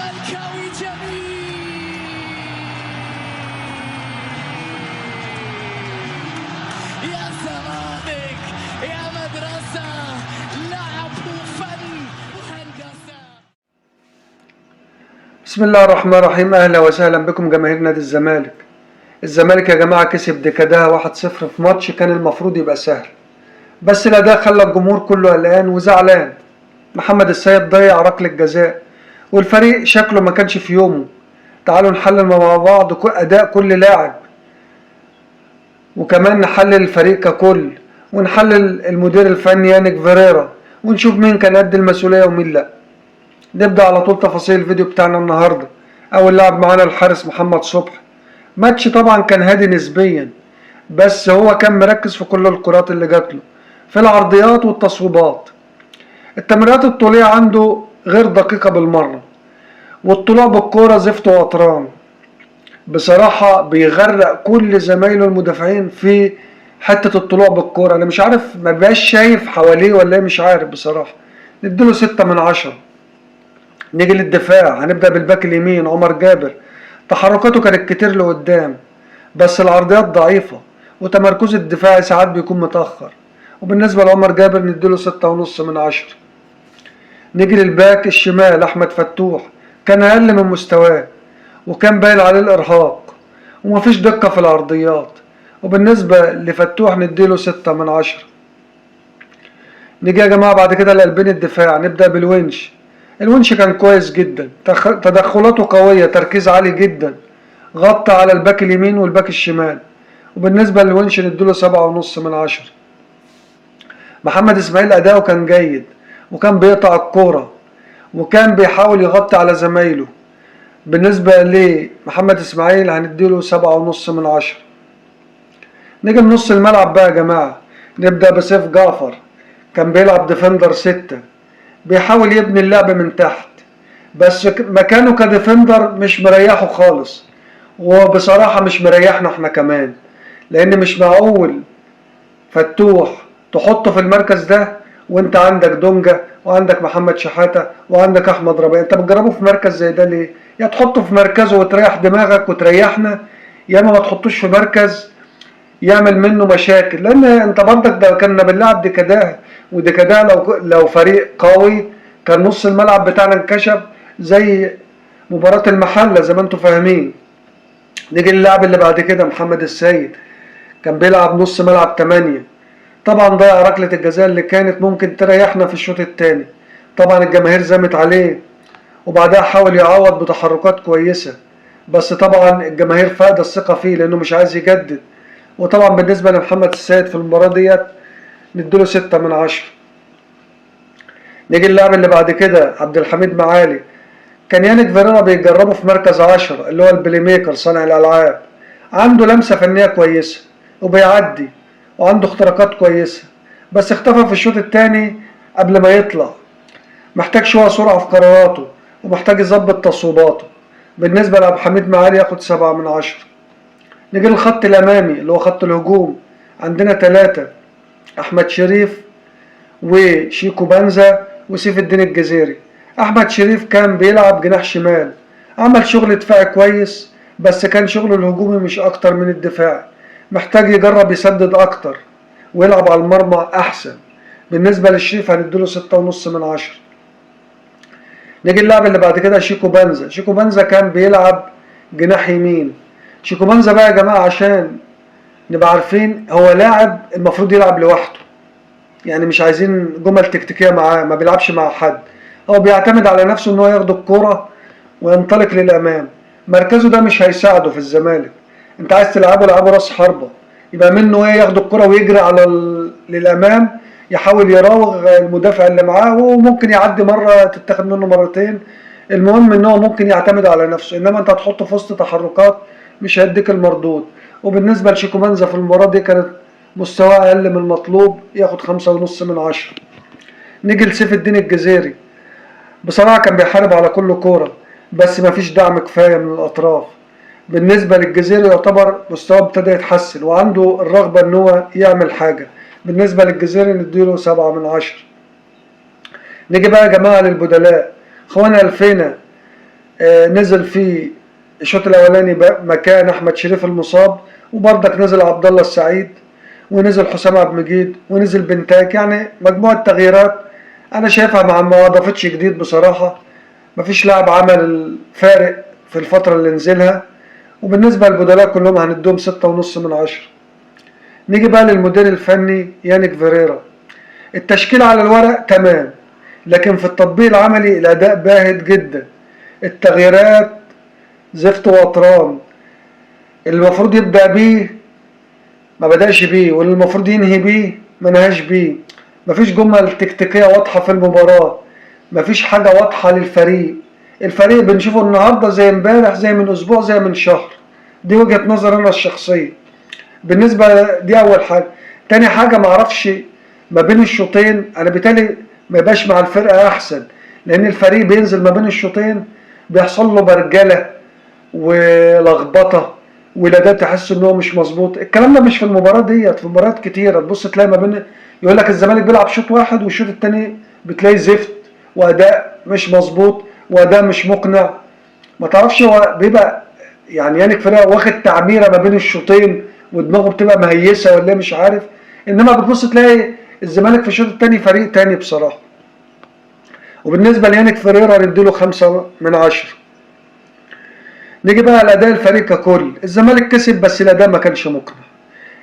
زملكاوي جميل يا زمالك يا مدرسة لعب وفن وهندسة. بسم الله الرحمن الرحيم. اهلا وسهلا بكم جماهير نادي الزمالك. الزمالك يا جماعه كسب دكادها 1-0 في ماتش كان المفروض يبقى سهل، بس الاداء خلى الجمهور كله قلقان وزعلان. محمد السيد ضيع ركله جزاء والفريق شكله ما كانش في يومه. تعالوا نحلل مع بعض اداء كل لاعب، وكمان نحلل الفريق ككل، ونحلل المدير الفني يانيك فيريرا، ونشوف مين كان قد المسؤوليه ومين لا. نبدأ على طول تفاصيل الفيديو بتاعنا النهاردة. أول لاعب معانا الحارس محمد صبحي. ماتش طبعا كان هادي نسبيا، بس هو كان مركز في كل الكرات اللي جاتله، في العرضيات والتصويبات. التمريرات الطولية عنده غير دقيقة بالمرة، والطلوع بالكورة زفت وقطران. بصراحة بيغرق كل زمايله المدافعين في حتة الطلوع بالكورة. أنا مش عارف، ما بقاش شايف حواليه ولا إيه، مش عارف بصراحة. نديله 6/10. نيجي للدفاع، هنبدأ بالباك اليمين عمر جابر. تحركاته كانت كتير لقدام، بس العرضيات ضعيفة، وتمركز الدفاعي ساعات بيكون متأخر. وبالنسبة لعمر جابر نديله 6.5/10. نيجي للباك الشمال أحمد فتوح. كان أقل من مستواه، وكان باين عليه الإرهاق، ومفيش دقة في العرضيات. وبالنسبة لفتوح نديله 6/10. نيجي يا جماعة بعد كده لقلبين الدفاع. نبدأ بالونش. الونش كان كويس جدا، تدخلاته قوية، تركيز عالي جدا، غطى على الباك اليمين والباك الشمال. وبالنسبة للونش نديله 7.5/10. محمد اسماعيل أداؤه كان جيد، وكان بيقطع الكورة، وكان بيحاول يغطي على زمايله. بالنسبة لمحمد اسماعيل هنديله 7.5/10. نيجي لنص الملعب بقى يا جماعة. نبدأ بسيف جعفر. كان بيلعب ديفندر 6، بيحاول يبني اللعب من تحت، بس مكانه كديفندر مش مريحه خالص، وبصراحة مش مريحنا احنا كمان، لان مش معقول فتوح تحطه في المركز ده وانت عندك دونجا وعندك محمد شحاتة وعندك احمد ربيع. انت بتجربه في مركز زي ده ليه؟ يا تحطه في مركزه وتريح دماغك وتريحنا، يا اما ما تحطوش في مركز يعمل منه مشاكل. لان انت برضك ده كنا بنلعب دكاداه، ودكاداه لو فريق قوي كان نص الملعب بتاعنا انكشف زي مباراة المحلة زي ما انتم فاهمين. نيجي للاعب اللي بعد كده محمد السيد. كان بيلعب نص ملعب 8، طبعا ضيع ركلة الجزاء اللي كانت ممكن تريحنا في الشوط الثاني. طبعا الجماهير زمت عليه، وبعدها حاول يعوض بتحركات كويسة، بس طبعا الجماهير فاقدة الثقة فيه لانه مش عايز يجدد. وطبعا بالنسبة لمحمد السيد في المباراة ديت نديله 6/10. نيجي للاعب اللي بعد كده عبد الحميد معالي. كان يانيك فيريرا بيجربه في مركز 10 اللي هو البلاي ميكر، صانع الألعاب. عنده لمسة فنية كويسة وبيعدي، وعنده اختراقات كويسة، بس اختفى في الشوط الثاني قبل ما يطلع. محتاج شوية سرعة في قراراته، ومحتاج يظبط تصويباته. بالنسبة لعبد الحميد معالي ياخد 7/10. نيجي للخط الأمامي اللي هو خط الهجوم. عندنا 3: أحمد شريف وشيكو بنزا وسيف الدين الجزيري. أحمد شريف كان بيلعب جناح شمال، عمل شغل دفاعي كويس، بس كان شغله الهجومي مش أكتر من الدفاع. محتاج يجرب يسدد أكتر ويلعب على المرمى أحسن. بالنسبة للشريف هنديله 6.5/10. نيجي اللاعب اللي بعد كده شيكو بنزا. شيكو بنزا كان بيلعب جناح يمين. شيكو بنزا بقى يا جماعة عشان نبقى عارفين، هو لاعب المفروض يلعب لوحده، يعني مش عايزين جمل تكتيكية معاه، ما بيلعبش مع حد. هو بيعتمد على نفسه ان هو ياخد الكرة وينطلق للأمام. مركزه ده مش هيساعده في الزمالك. انت عايز تلعبه راس حربة، يبقى منه ايه؟ ياخد الكرة ويجري للأمام، يحاول يراوغ المدافع اللي معاه، وممكن يعدي مرة تتاخد منه مرتين. المهم ان هو ممكن يعتمد على نفسه، انما انت هتحطه في وسط تحركات مش هيديك المردود. وبالنسبة لشيكو بنزا في المباراة دي كانت مستواه أقل من المطلوب، ياخد 5.5/10. نيجي لسيف الدين الجزيري. بصراحة كان بيحارب على كل كورة، بس مفيش دعم كفاية من الأطراف. بالنسبة للجزيري يعتبر مستواه ابتدى يتحسن، وعنده الرغبة إن هو يعمل حاجة. بالنسبة للجزيري نديله 7/10. نيجي بقى يا جماعة للبدلاء. اخوانا الفينا نزل في الشوط الاولاني مكان احمد شريف المصاب، وبرضك نزل عبد الله السعيد، ونزل حسام عبد المجيد، ونزل بنتاك. يعني مجموعه تغييرات انا شايفها ما اضافتش جديد بصراحه. مفيش لاعب عمل الفارق في الفتره اللي نزلها. وبالنسبه للبدلاء كلهم هندوهم 6.5 من 10. نيجي بقى للمدير الفني يانيك فيريرا. التشكيل على الورق تمام، لكن في التطبيق العملي الاداء باهت جدا. التغييرات زفت وطران. اللي المفروض يبدأ بيه ما بدأش بيه، واللي المفروض ينهي بيه ما نهاش بيه. مفيش جمل تكتيكية واضحة في المباراة، مفيش حاجة واضحة للفريق. الفريق بنشوفه النهاردة زي امبارح، زي من اسبوع، زي من شهر. دي وجهة نظر انا الشخصية. بالنسبة دي اول حاجة. تاني حاجة معرفش ما بين الشوطين، انا بالتالي ما يبقاش مع الفرقة احسن، لان الفريق بينزل ما بين الشوطين بيحصل له برجلة ولخبطة، والاداء تحس ان هو مش مظبوط. الكلام ده مش في المباراة ديت، في مباريات كتيرة تبص تلاقي ما بين، يقول لك الزمالك بيلعب شوط واحد والشوط التاني بتلاقي زفت واداء مش مظبوط واداء مش مقنع. ما تعرفش هو بيبقى يعني يانيك فرقة واخد تعميرة ما بين الشوطين ودماغه بتبقى مهيسة ولا مش عارف. انما بتبص تلاقي الزمالك في الشوط التاني فريق تاني بصراحة. وبالنسبة ليانيك فيريرا نديله 5 من 10. نيجي بقى لأداء الفريق ككل. الزمالك كسب بس الأداء ما كانش مقنع.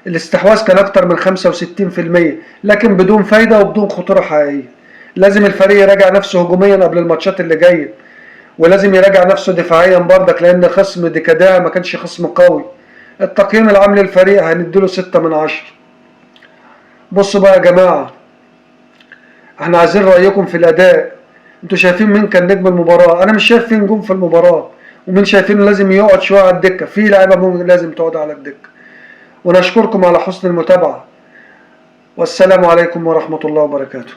الاستحواذ كان أكتر من 65%، لكن بدون فايدة وبدون خطورة حقيقية. لازم الفريق يراجع نفسه هجوميا قبل الماتشات اللي جاية، ولازم يراجع نفسه دفاعيا برضك، لأن خصم ديكاداع ما كانش خصم قوي. التقييم العام للفريق هنديله 6 من 10. بصوا بقى يا جماعة، احنا عايزين رأيكم في الأداء. انتوا شايفين مين كان نجم المباراة؟ أنا مش شايف فيه نجوم في المباراة، ومين شايفينه لازم يقعد شوية على الدكة. في لعيبة لازم تقعد على الدكة. ونشكركم على حسن المتابعة، والسلام عليكم ورحمة الله وبركاته.